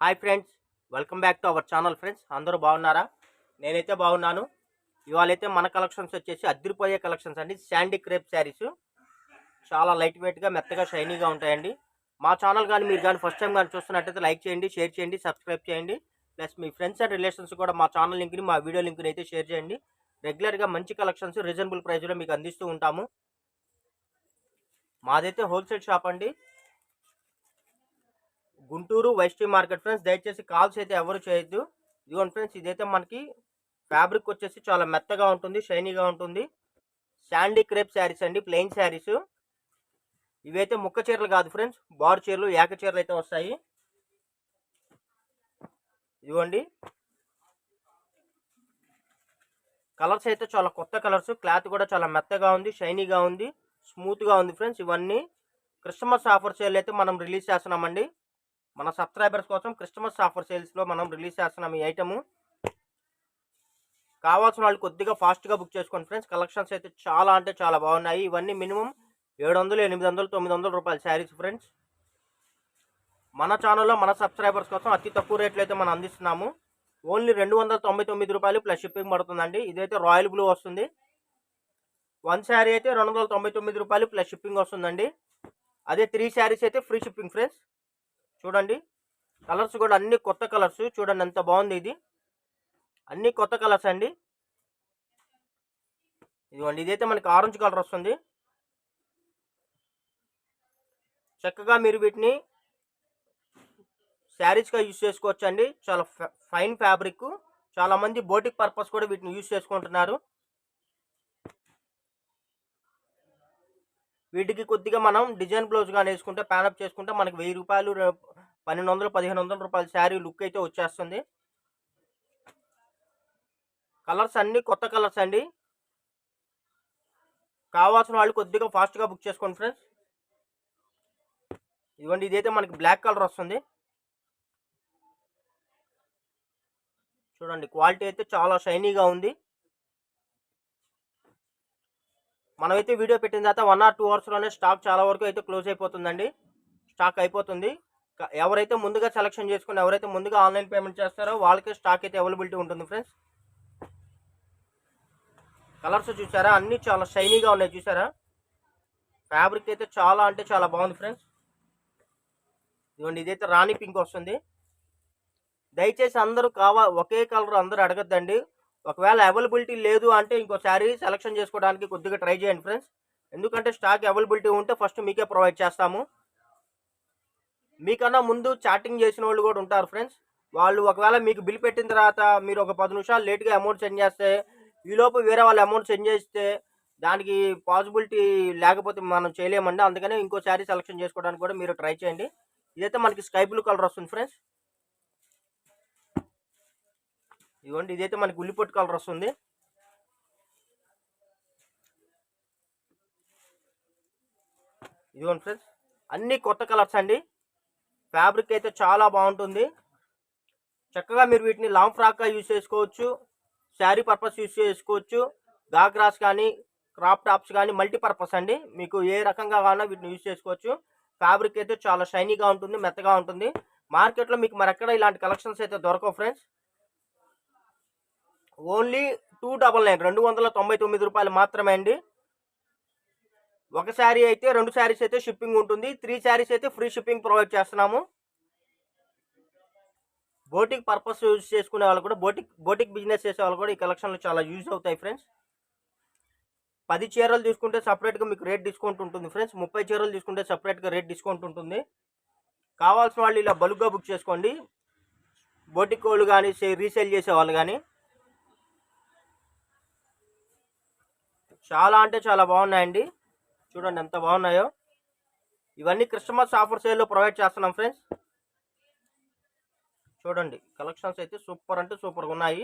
Hi friends, welcome back to our channel. Friends అందరూ బాగున్నారా? నేనైతే బాగున్నాను. ఇవాళైతే మన కలెక్షన్స్ వచ్చేసి అద్దరిపోయే కలెక్షన్స్ అండి. శాండీ క్రేప్ శారీస్ చాలా లైట్ వెయిట్గా, మెత్తగా, షైనీగా ఉంటాయండి. మా ఛానల్ కానీ మీరు కానీ ఫస్ట్ టైం కానీ చూస్తున్నట్టయితే లైక్ చేయండి, షేర్ చేయండి, సబ్స్క్రైబ్ చేయండి. Plus me friends and relations కూడా మా ఛానల్ లింక్ని, మా వీడియో లింక్ని అయితే షేర్ చేయండి. రెగ్యులర్గా మంచి కలెక్షన్స్ రీజనబుల్ ప్రైస్లో మీకు అందిస్తూ ఉంటాము. మాదైతే హోల్సేల్ షాప్ అండి, గుంటూరు వైస్టీ మార్కెట్. ఫ్రెండ్స్ దయచేసి కాల్స్ అయితే ఎవరు చేయొద్దు. ఇదిగోండి ఫ్రెండ్స్, ఇదైతే మనకి ఫ్యాబ్రిక్ వచ్చేసి చాలా మెత్తగా ఉంటుంది, షైనీగా ఉంటుంది. శాండీ క్రేప్ శారీస్ అండి, ప్లెయిన్ శారీస్. ఇవైతే ముక్క చీరలు కాదు ఫ్రెండ్స్, బారు చీరలు, ఏక చీరలు అయితే వస్తాయి. ఇదిగోండి కలర్స్ అయితే చాలా కొత్త కలర్స్. క్లాత్ కూడా చాలా మెత్తగా ఉంది, షైనీగా ఉంది, స్మూత్గా ఉంది ఫ్రెండ్స్. ఇవన్నీ క్రిస్మస్ ఆఫర్ సేల్ అయితే మనం రిలీజ్ చేస్తున్నామండి. మన సబ్స్క్రైబర్స్ కోసం క్రిస్మస్ ఆఫర్ సేల్స్లో మనం రిలీజ్ చేస్తున్నాం ఈ ఐటము. కావాల్సిన వాళ్ళు కొద్దిగా ఫాస్ట్గా బుక్ చేసుకోండి ఫ్రెండ్స్. కలెక్షన్స్ అయితే చాలా అంటే చాలా బాగున్నాయి. ఇవన్నీ మినిమం 700, 800, 900 రూపాయల శారీస్ ఫ్రెండ్స్. మన ఛానల్లో మన సబ్స్క్రైబర్స్ కోసం అతి తక్కువ రేట్లు అయితే మనం అందిస్తున్నాము. ఓన్లీ 299 రూపాయలు ప్లస్ షిప్పింగ్ పడుతుందండి. ఇదైతే రాయల్ బ్లూ వస్తుంది. 1 శారీ అయితే 299 రూపాయలు ప్లస్ షిప్పింగ్ వస్తుందండి. అదే 3 శారీస్ అయితే ఫ్రీ షిప్పింగ్ ఫ్రెండ్స్. చూడండి కలర్స్ కూడా అన్ని కొత్త కలర్స్. చూడండి ఎంత బాగుంది, ఇది అన్ని కొత్త కలర్స్ అండి. ఇదిగోండి, ఇదైతే మనకి ఆరెంజ్ కలర్ వస్తుంది. చక్కగా మీరు వీటిని శారీస్గా యూజ్ చేసుకోవచ్చు అండి. చాలా ఫైన్ ఫ్యాబ్రిక్. చాలామంది బోటిక్ పర్పస్ కూడా వీటిని యూజ్ చేసుకుంటున్నారు. వీటికి కొద్దిగా మనం డిజైన్ బ్లౌజ్ కానీ వేసుకుంటే, ప్యానప్ చేసుకుంటే మనకి 1000 రూపాయలు, 1200, 1500 రూపాయల శారీ లుక్ అయితే వచ్చేస్తుంది. కలర్స్ అన్ని కొత్త కలర్స్ అండి. కావాల్సిన వాళ్ళు కొద్దిగా ఫాస్ట్గా బుక్ చేసుకోండి ఫ్రెండ్స్. ఇదిగోండి, ఇదైతే మనకి బ్లాక్ కలర్ వస్తుంది. చూడండి క్వాలిటీ అయితే చాలా షైనీగా ఉంది. మనమైతే వీడియో పెట్టిన తర్వాత 1 or 2 అవర్స్లోనే స్టాక్ చాలా వరకు అయితే క్లోజ్ అయిపోతుందండి. స్టాక్ అయిపోతుంది. ఎవరైతే ముందుగా సెలెక్షన్ చేసుకుని, ఎవరైతే ముందుగా ఆన్లైన్ పేమెంట్ చేస్తారో వాళ్ళకే స్టాక్ అయితే అవైలబిలిటీ ఉంటుంది ఫ్రెండ్స్. కలర్స్ చూసారా, అన్నీ చాలా షైనీగా ఉన్నాయి. చూసారా ఫ్యాబ్రిక్ అయితే చాలా అంటే చాలా బాగుంది ఫ్రెండ్స్. ఇదిగోండి, ఇదైతే రాణి పింక్ వస్తుంది. దయచేసి అందరూ ఒకే కలర్ అందరూ అడగద్దండి. ఒకవేళ అవైలబిలిటీ లేదు అంటే ఇంకో శారీ సెలెక్షన్ చేసుకోవడానికి కొద్దిగా ట్రై చేయండి ఫ్రెండ్స్. ఎందుకంటే స్టాక్ అవైలబిలిటీ ఉంటే ఫస్ట్ మీకే ప్రొవైడ్ చేస్తాము. మీకన్నా ముందు చాటింగ్ చేసిన వాళ్ళు కూడా ఉంటారు ఫ్రెండ్స్. వాళ్ళు ఒకవేళ మీకు బిల్ పెట్టిన తర్వాత మీరు ఒక 10 నిమిషాలు లేట్గా అమౌంట్ సెండ్ చేస్తే, ఈలోపు వేరే వాళ్ళు అమౌంట్ సెండ్ చేస్తే దానికి పాసిబిలిటీ లేకపోతే మనం చేయలేమండి. అందుకనే ఇంకో శారీ సెలెక్షన్ చేసుకోవడానికి కూడా మీరు ట్రై చేయండి. ఇదైతే మనకి స్కై బ్లూ కలర్ వస్తుంది ఫ్రెండ్స్. ఇదిగోండి, ఇదైతే మనకి ఉల్లిపొట్టు కలర్ వస్తుంది. ఇదిగోండి ఫ్రెండ్స్, అన్ని కొత్త కలర్స్ అండి. ఫ్యాబ్రిక్ అయితే చాలా బాగుంటుంది. చక్కగా మీరు వీటిని లాంగ్ ఫ్రాక్గా యూజ్ చేసుకోవచ్చు, శారీ పర్పస్ యూజ్ చేసుకోవచ్చు, గాగ్రాస్ కానీ, క్రాప్ టాప్స్ కానీ, మల్టీపర్పస్ అండి. మీకు ఏ రకంగా కావాలన్నా వీటిని యూజ్ చేసుకోవచ్చు. ఫ్యాబ్రిక్ అయితే చాలా షైనీగా ఉంటుంది, మెత్తగా ఉంటుంది. మార్కెట్లో మీకు మరెక్కడ ఇలాంటి కలెక్షన్స్ అయితే దొరకవు ఫ్రెండ్స్. ఓన్లీ 299 రూపాయలు మాత్రమే అండి. ఒక శారీ అయితే, 2 శారీస్ అయితే షిప్పింగ్ ఉంటుంది. 3 శారీస్ అయితే ఫ్రీ షిప్పింగ్ ప్రొవైడ్ చేస్తున్నాము. బోటిక్ పర్పస్ యూజ్ చేసుకునే వాళ్ళు కూడా, బోటిక్ బిజినెస్ చేసే వాళ్ళు కూడా ఈ కలెక్షన్లు చాలా యూజ్ అవుతాయి ఫ్రెండ్స్. 10 చీరలు తీసుకుంటే సపరేట్గా మీకు రేట్ డిస్కౌంట్ ఉంటుంది ఫ్రెండ్స్. 30 చీరలు తీసుకుంటే సపరేట్గా రేట్ డిస్కౌంట్ ఉంటుంది. కావాల్సిన వాళ్ళు ఇలా బల్క్గా బుక్ చేసుకోండి. బోటిక్ వాళ్ళు కానీ, రీసేల్ చేసే వాళ్ళు కానీ. చాలా అంటే చాలా బాగున్నాయండి. చూడండి ఎంత బాగున్నాయో. ఇవన్నీ క్రిస్మస్ ఆఫర్ సేల్లో ప్రొవైడ్ చేస్తున్నాం ఫ్రెండ్స్. చూడండి కలెక్షన్స్ అయితే సూపర్ అంటే సూపర్గా ఉన్నాయి.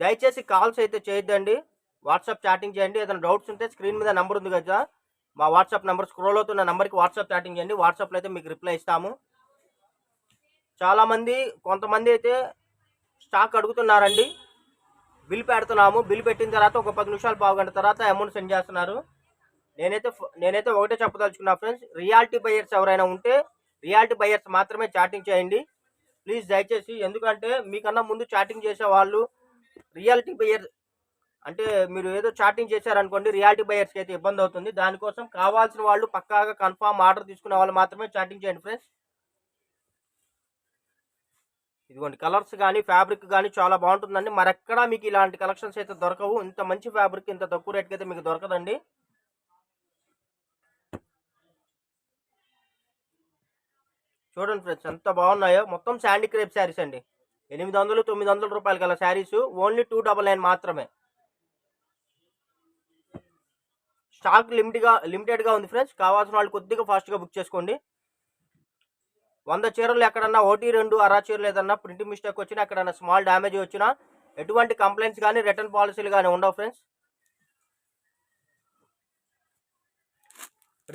దయచేసి కాల్స్ అయితే చేయొద్దండి, వాట్సాప్ చాటింగ్ చేయండి. ఏదైనా డౌట్స్ ఉంటే స్క్రీన్ మీద నెంబర్ ఉంది కదా, మా వాట్సాప్ నెంబర్ స్క్రోల్ అవుతున్న నెంబర్కి వాట్సాప్ చాటింగ్ చేయండి. వాట్సాప్లో అయితే మీకు రిప్లై ఇస్తాము. చాలామంది, కొంతమంది అయితే స్టాక్ అడుగుతున్నారండి. బిల్ పెడుతున్నాము, బిల్ పెట్టిన తర్వాత ఒక 10 నిమిషాలు, పావు గంట తర్వాత అమౌంట్ సెండ్ చేస్తున్నారు. నేనైతే ఒకటే చెప్పదలుచుకున్నా ఫ్రెండ్స్, రియాలిటీ బయర్స్ ఎవరైనా ఉంటే రియాలిటీ బయర్స్ మాత్రమే చాటింగ్ చేయండి ప్లీజ్ దయచేసి. ఎందుకంటే మీకన్నా ముందు చాటింగ్ చేసే వాళ్ళు రియాలిటీ బయర్ అంటే మీరు ఏదో చాటింగ్ చేశారనుకోండి, రియాలిటీ బయర్స్కి అయితే ఇబ్బంది అవుతుంది. దానికోసం కావాల్సిన వాళ్ళు పక్కాగా కన్ఫామ్ ఆర్డర్ తీసుకునే వాళ్ళు మాత్రమే చాటింగ్ చేయండి ఫ్రెండ్స్. ఇదిగోండి కలర్స్ కానీ ఫ్యాబ్రిక్ కానీ చాలా బాగుంటుందండి. మరెక్కడా మీకు ఇలాంటి కలెక్షన్స్ అయితే దొరకవు. ఇంత మంచి ఫ్యాబ్రిక్ ఇంత తక్కువ రేట్కి అయితే మీకు దొరకదండి. చూడండి ఫ్రెండ్స్ ఎంత బాగున్నాయో. మొత్తం శాండీ క్రేప్ శారీస్ అండి. 800 900 రూపాయలు గల శారీస్ ఓన్లీ 299 మాత్రమే. స్టాక్ లిమిటెడ్గా ఉంది ఫ్రెండ్స్. కావాల్సిన వాళ్ళు కొద్దిగా ఫాస్ట్గా బుక్ చేసుకోండి. 100 చీరలు ఎక్కడన్నా 1 2 అరా చీరలు ఏదన్నా ప్రింటింగ్ మిస్టేక్ వచ్చినా, ఎక్కడన్నా స్మాల్ డ్యామేజ్ వచ్చినా ఎటువంటి కంప్లైంట్స్ కానీ రిటర్న్ పాలసీలు కానీ ఉండవు ఫ్రెండ్స్.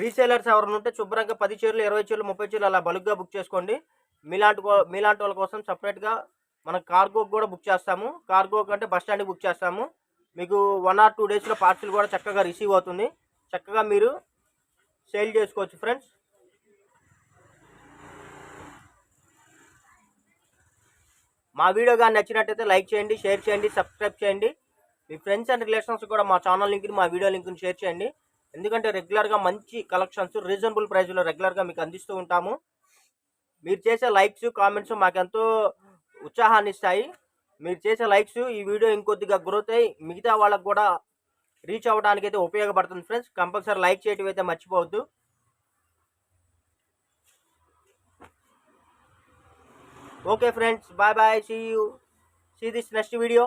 రీసేలర్స్ ఎవరైనా ఉంటే శుభ్రంగా 10 చీరలు 20 చీరలు 30 చీరలు అలా బల్క్గా బుక్ చేసుకోండి. మీలాంటి వాళ్ళ కోసం సపరేట్గా మనం కార్గోకి కూడా బుక్ చేస్తాము. కార్గో కంటే బస్ స్టాండ్కి బుక్ చేస్తాము. మీకు 1 or 2 డేస్లో పార్సిల్ కూడా చక్కగా రిసీవ్ అవుతుంది. చక్కగా మీరు సేల్ చేసుకోవచ్చు ఫ్రెండ్స్. మా వీడియో కానీ నచ్చినట్టయితే లైక్ చేయండి, షేర్ చేయండి, సబ్స్క్రైబ్ చేయండి. మీ ఫ్రెండ్స్ అండ్ రిలేషన్స్ కూడా మా ఛానల్ లింక్ని మా వీడియో లింక్ని షేర్ చేయండి. ఎందుకంటే రెగ్యులర్గా మంచి కలెక్షన్స్ రీజనబుల్ ప్రైస్లో రెగ్యులర్గా మీకు అందిస్తూ ఉంటాము. మీరు చేసే లైక్స్ కామెంట్స్ మాకెంతో ఉత్సాహాన్ని ఇస్తాయి. మీరు చేసే లైక్స్ ఈ వీడియో ఇంకొద్దిగా గ్రోత్ అయ్యి మిగతా వాళ్ళకు కూడా రీచ్ అవ్వడానికి అయితే ఉపయోగపడుతుంది ఫ్రెండ్స్. కంపల్సరీ లైక్ చేయడం అయితే మర్చిపోవద్దు. Okay friends, bye bye, see you, see this next video.